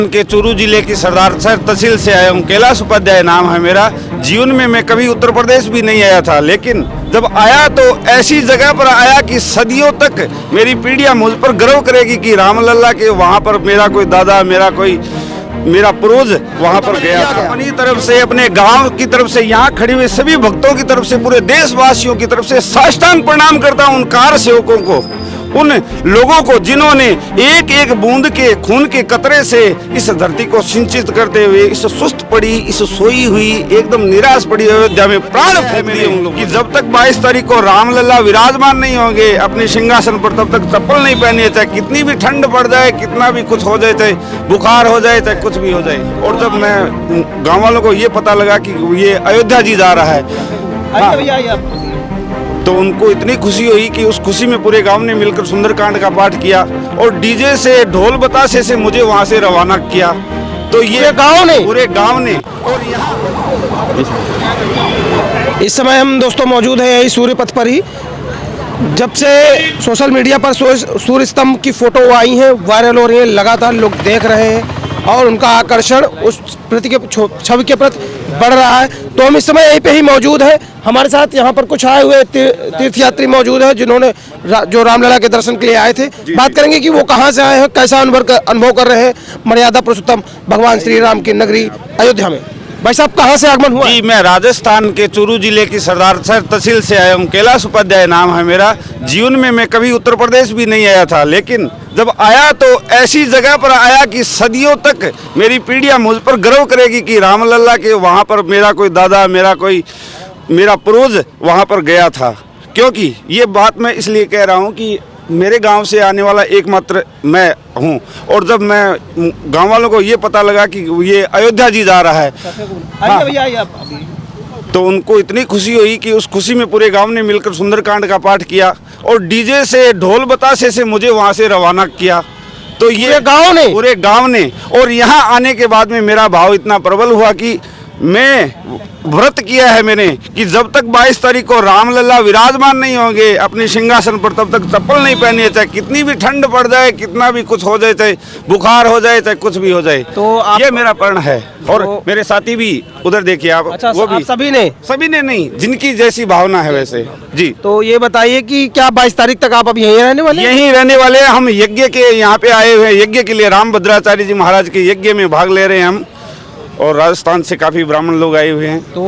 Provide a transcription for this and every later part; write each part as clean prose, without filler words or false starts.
के चूरू जिले की सरदारसर तहसील से आया हूँ। कैलाश उपाध्याय नाम है मेरा। जीवन में मैं कभी उत्तर प्रदेश भी नहीं आया था, लेकिन जब आया तो ऐसी जगह पर आया कि सदियों तक मेरी पीढ़ियां मुझ पर गर्व करेगी कि रामलला के वहाँ पर मेरा कोई दादा, मेरा पूर्वज वहाँ पर गया था। अपनी तरफ से, अपने गांव की तरफ से, यहाँ खड़े हुए सभी भक्तों की तरफ से, पूरे देशवासियों की तरफ से साष्टांग प्रणाम करता हूँ उन कार सेवकों को, उन लोगों को जिन्होंने एक एक बूंद के खून के कतरे से इस धरती को सिंचित करते हुए इस सुस्त पड़ी, इस सोई हुई, एकदम निराश पड़ी अयोध्या में प्राण फूंक दिए उन लोग कि जब तक 22 तारीख को रामलला विराजमान नहीं होंगे अपने सिंहासन पर, तब तक चप्पल नहीं पहनी है, चाहे कितनी भी ठंड पड़ जाए, कितना भी कुछ हो जाए, चाहे बुखार हो जाए, चाहे कुछ भी हो जाए। और जब मैं गाँव वालों को ये पता लगा कि ये अयोध्या जी जा रहा है, तो उनको इतनी खुशी हुई कि उस खुशी में पूरे गांव ने मिलकर सुंदरकांड का पाठ किया और डीजे से, ढोल बतासे से मुझे वहां से रवाना किया। तो ये पूरे गांव ने और यहाँ इस समय हम दोस्तों मौजूद हैं यही सूर्य पथ पर ही। जब से सोशल मीडिया पर सूर्य स्तंभ की फोटो आई हैं, वायरल हो रही है, लगातार लोग देख रहे हैं और उनका आकर्षण उस प्रति के छवि के प्रति बढ़ रहा है। तो हम इस समय यहीं पे ही मौजूद है। हमारे साथ यहाँ पर कुछ आए हुए तीर्थयात्री मौजूद हैं जिन्होंने जो रामलला के दर्शन के लिए आए थे। बात करेंगे कि वो कहाँ से आए हैं, कैसा अनुभव कर रहे हैं मर्यादा पुरुषोत्तम भगवान श्री राम की नगरी अयोध्या में। भाई साहब, कहाँ से आगमन हुआ? जी, मैं राजस्थान के चूरू जिले की सरदारसर तहसील से आया हूँ। कैलाश उपाध्याय नाम है मेरा। जीवन में मैं कभी उत्तर प्रदेश भी नहीं आया था, लेकिन जब आया तो ऐसी जगह पर आया कि सदियों तक मेरी पीढ़ियां मुझ पर गर्व करेगी कि रामलला के वहाँ पर मेरा कोई दादा, मेरा पूर्वज वहाँ पर गया था। क्योंकि ये बात मैं इसलिए कह रहा हूँ कि मेरे गांव से आने वाला एकमात्र मैं हूं, और जब मैं गांव वालों को ये पता लगा कि ये अयोध्या जी जा रहा है, तो उनको इतनी खुशी हुई कि उस खुशी में पूरे गांव ने मिलकर सुंदरकांड का पाठ किया और डीजे से, ढोल बतासे से मुझे वहां से रवाना किया। तो ये पूरे गांव ने और यहाँ आने के बाद में मेरा भाव इतना प्रबल हुआ कि मैं व्रत किया है मैंने कि जब तक 22 तारीख को रामलला विराजमान नहीं होंगे अपने सिंहासन पर, तब तक चप्पल नहीं पहनी है, चाहे कितनी भी ठंड पड़ जाए, कितना भी कुछ हो जाए, चाहे बुखार हो जाए, चाहे कुछ भी हो जाए। तो ये मेरा प्रण है। और मेरे साथी भी उधर देखिए आप। अच्छा, वो भी सभी ने नहीं, जिनकी जैसी भावना है वैसे। जी, तो ये बताइए कि क्या 22 तारीख तक आप अब यहीं रहने वाले? यहीं रहने वाले हैं। हम यज्ञ के यहाँ पे आए हुए हैं, यज्ञ के लिए रामभद्राचार्य जी महाराज के यज्ञ में भाग ले रहे हैं हम, और राजस्थान से काफी ब्राह्मण लोग आए हुए हैं। तो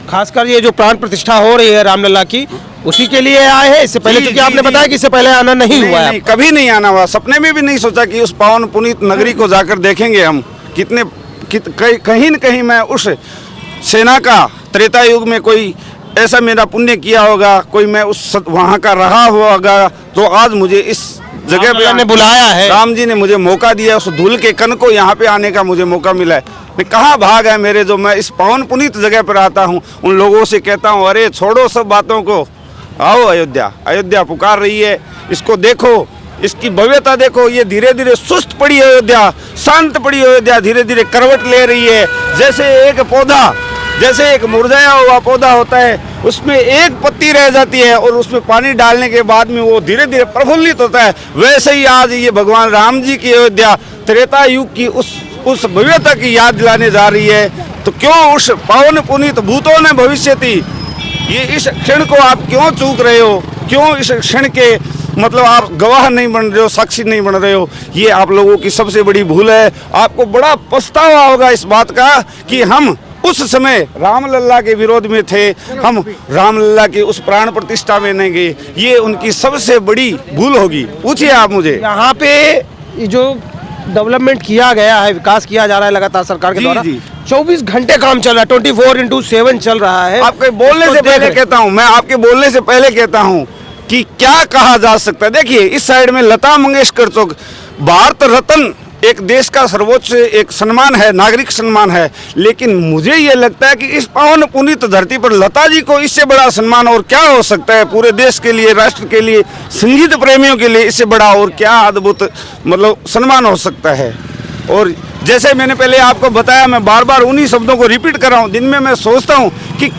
खासकर ये जो प्राण प्रतिष्ठा हो रही है रामलला की, उसी के लिए आए हैं। इससे पहले क्योंकि आपने बताया कि इससे पहले आना नहीं हुआ है। कभी नहीं आना हुआ, सपने में भी नहीं सोचा कि उस पावन पुनीत नगरी को जाकर देखेंगे हम। कहीं न कहीं मैं उस सेना का त्रेता युग में कोई ऐसा मेरा पुण्य किया होगा, कोई मैं उस वहाँ का रहा होगा, तो आज मुझे इस जगह पे बुलाया है। राम जी ने मुझे मौका दिया, उस धूल के कण को यहाँ पे आने का मुझे मौका मिला है। मैं कहाँ भाग है मेरे, जो मैं इस पावन पुनीत जगह पर आता हूँ, उन लोगों से कहता हूँ, अरे छोड़ो सब बातों को, आओ अयोध्या। अयोध्या पुकार रही है, इसको देखो, इसकी भव्यता देखो। ये धीरे धीरे सुस्त पड़ी अयोध्या, शांत पड़ी अयोध्या धीरे धीरे करवट ले रही है। जैसे एक मुरझाया हुआ पौधा होता है, उसमें एक पत्ती रह जाती है और उसमें पानी डालने के बाद में वो धीरे धीरे प्रफुल्लित होता है, वैसे ही आज ये भगवान राम जी की अयोध्या त्रेता युग की उस भव्यता की याद दिलाने जा रही है। तो क्यों उस पावन पुनीत भूतों ने भविष्यति, ये इस क्षण को आप क्यों चूक रहे हो? क्यों इस क्षण के मतलब आप गवाह नहीं बन रहे हो, साक्षी नहीं बन रहे हो? ये आप लोगों की सबसे बड़ी भूल है। आपको बड़ा पछतावा होगा इस बात का कि हम उस समय रामलला के विरोध में थे, हम रामलला की उस प्राण प्रतिष्ठा में नहीं गए। ये उनकी सबसे बड़ी भूल होगी। पूछिए आप मुझे। यहाँ पे जो डेवलपमेंट किया गया है, विकास किया जा रहा है लगातार सरकार के द्वारा, 24 घंटे काम चल रहा है, 24x7 चल रहा है। आपके बोलने से पहले कहता हूँ, मैं आपके बोलने से पहले कहता हूँ कि क्या कहा जा सकता है। देखिए, इस साइड में लता मंगेशकर चौक, भारत रत्न एक देश का सर्वोच्च एक सम्मान है, नागरिक सम्मान है, लेकिन मुझे ये लगता है कि इस पावन पुनीत धरती पर लता जी को इससे बड़ा सम्मान और क्या हो सकता है? पूरे देश के लिए, राष्ट्र के लिए, संगीत प्रेमियों के लिए इससे बड़ा और क्या अद्भुत मतलब सम्मान हो सकता है। और जैसे मैंने पहले आपको बताया, मैं बार बार उन्हीं शब्दों को रिपीट कर रहा हूँ। दिन में मैं सोचता हूँ कि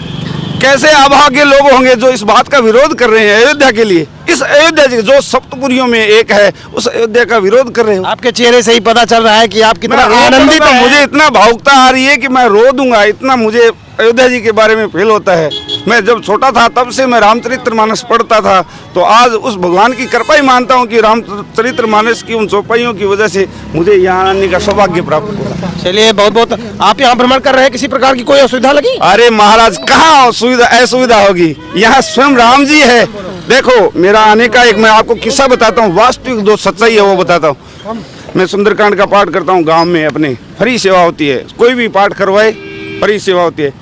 कैसे अभागे लोग होंगे जो इस बात का विरोध कर रहे हैं अयोध्या के लिए। इस अयोध्या जी जो सप्तपुरियों में एक है, उस अयोध्या का विरोध कर रहे हो। आपके चेहरे से ही पता चल रहा है कि आप कितना आनंदित हैं। मुझे इतना भावुकता आ रही है कि मैं रो दूंगा, इतना मुझे अयोध्या जी के बारे में फील होता है। मैं जब छोटा था तब से मैं रामचरितमानस पढ़ता था, तो आज उस भगवान की कृपा ही मानता हूँ कि रामचरितमानस की उन चौपाइयों की वजह से मुझे यहाँ आने का सौभाग्य प्राप्त हुआ। चलिए, बहुत बहुत आप यहाँ भ्रमण कर रहे हैं, किसी प्रकार की कोई असुविधा लगी? अरे महाराज, कहाँ असुविधा होगी, यहाँ स्वयं राम जी है। देखो, मेरा आने का एक मैं आपको किस्सा बताता हूँ, वास्तविक जो सच्चाई है वो बताता हूँ। मैं सुंदरकांड का पाठ करता हूँ गांव में, अपने फ्री सेवा होती है, कोई भी पाठ करवाए फ्री सेवा होती है।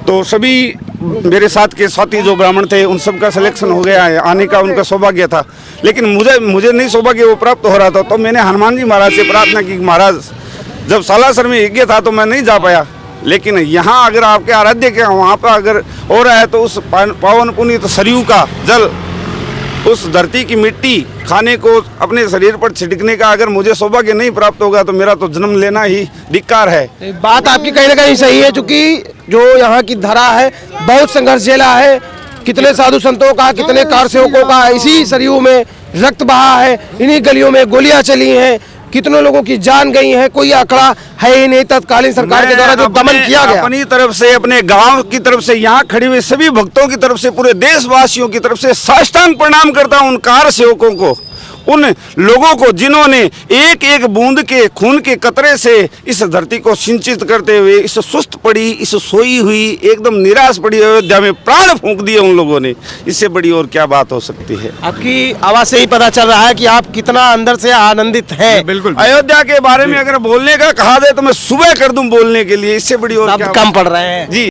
तो सभी मेरे साथ के साथी जो ब्राह्मण थे उन सब का सिलेक्शन हो गया है, आने का उनका सौभाग्य था, लेकिन मुझे नहीं सौभाग्य वो प्राप्त हो रहा था। तो मैंने हनुमान जी महाराज से प्रार्थना की, महाराज जब सालासर में यज्ञ था तो मैं नहीं जा पाया, लेकिन यहाँ अगर आपके आराध्य के वहाँ पर अगर हो रहा है तो उस पावन पुनीत सरयू का जल, उस धरती की मिट्टी खाने को अपने शरीर पर छिड़कने का अगर मुझे सौभाग्य नहीं प्राप्त होगा तो मेरा तो जन्म लेना ही धिक्कार है। बात आपकी कहीं ना कहीं सही है, क्योंकि जो यहाँ की धरा है बहुत संघर्ष झेला है, कितने साधु संतों का, कितने कार सेवकों का इसी सरयू में रक्त बहा है, इन्हीं गलियों में गोलियां चली हैं, कितनों लोगों की जान गई है, कोई आंकड़ा है ही नहीं। तत्कालीन सरकार के द्वारा जो दमन किया गया, अपनी तरफ से, अपने गांव की तरफ से, यहाँ खड़े हुए सभी भक्तों की तरफ से, पूरे देशवासियों की तरफ से साष्टांग प्रणाम करता हूँ उन कार सेवकों को, उन लोगों को जिन्होंने एक एक बूंद के खून के कतरे से इस धरती को सिंचित करते हुए इस सुस्त पड़ी, इस सोई हुई, एकदम निराश पड़ी अयोध्या में प्राण फूंक दिए उन लोगों ने। इससे बड़ी और क्या बात हो सकती है। आपकी आवाज से ही पता चल रहा है कि आप कितना अंदर से आनंदित हैं। बिल्कुल, अयोध्या के बारे में अगर बोलने का कहा जाए तो मैं सुबह कर दूं बोलने के लिए, इससे बड़ी और क्या कम पड़ रहे हैं जी।